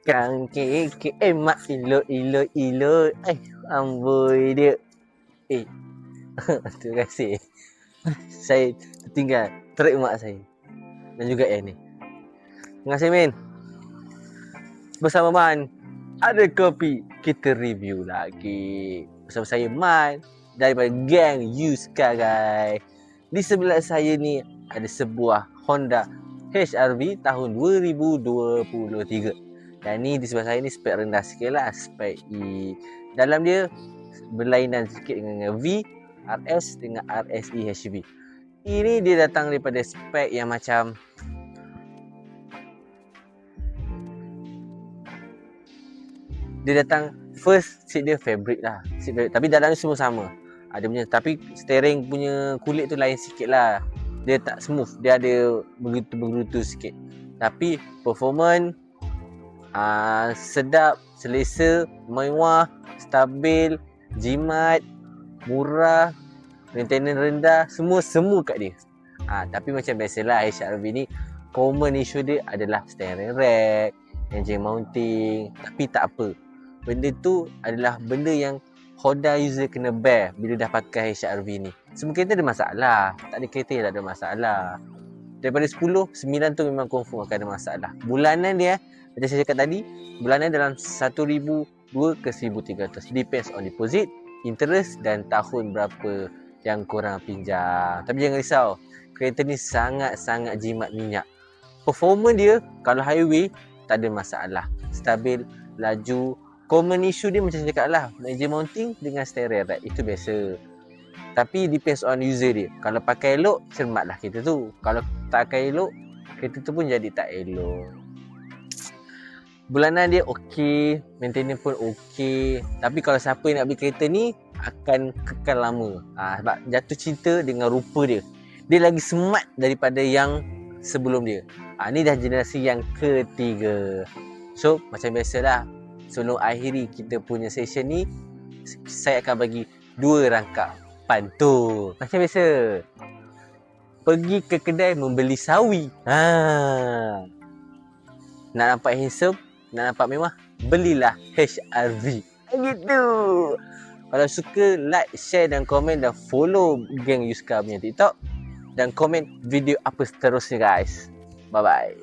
Kang keke mak ilo amboi dia. Terima kasih. Saya tertinggal track mak saya. Dan juga ni. Terima kasih Min. Bersama Man ada kopi, kita review lagi. Bersama saya Man daripada geng Yuska guys. Di sebelah saya ni ada sebuah Honda HR-V tahun 2023. Dan ni di sebelah saya ni spek rendah sikit lah, spek E. Dalam dia berlainan sikit dengan V, RS dengan RSE HV. Ini dia datang daripada spek yang macam dia datang first seat dia fabric lah, seat fabric. Tapi dalamnya semua sama. Ada punya, tapi steering punya kulit tu lain sikit lah. Dia tak smooth, dia ada bergerutu sikit. Tapi performance sedap, selesa, mewah, stabil, jimat, murah, maintenance rendah, semua kat dia. Tapi macam biasalah HR-V ni, common issue dia adalah steering rack, engine mounting. Tapi tak apa, benda tu adalah benda yang Honda user kena bear bila dah pakai HR-V ni. Semua kereta ada masalah, tak ada kereta yang tak ada masalah. Daripada 10, 9 tu memang confirm akan ada masalah. Bulanan dia, macam saya cakap tadi, bulanan dalam 1,200 ke 1,300. Depends on deposit, interest dan tahun berapa yang korang pinjam. Tapi jangan risau, kereta ni sangat-sangat jimat minyak. Performance dia, kalau highway, tak ada masalah. Stabil, laju. Common issue dia macam saya cakap lah, engine mounting dengan steering rack, itu biasa. Tapi depends on user dia. Kalau pakai elok, cermatlah kereta tu. Kalau tak pakai elok, kereta tu pun jadi tak elok. Bulanan dia okey, maintenance pun okey. Tapi kalau siapa yang nak beli kereta ni, akan kekal lama. Sebab jatuh cinta dengan rupa dia. Dia lagi smart daripada yang sebelum dia. Ni dah generasi yang ketiga. So, macam biasalah, sebelum akhiri kita punya session ni, saya akan bagi 2 rangkap pantun. Macam biasa, pergi ke kedai membeli sawi. Nak nampak handsome, nak nampak mewah, belilah HR-V. Gitu. Kalau suka, like, share dan komen dan follow geng Yuska punya TikTok. Dan komen video apa seterusnya guys. Bye-bye.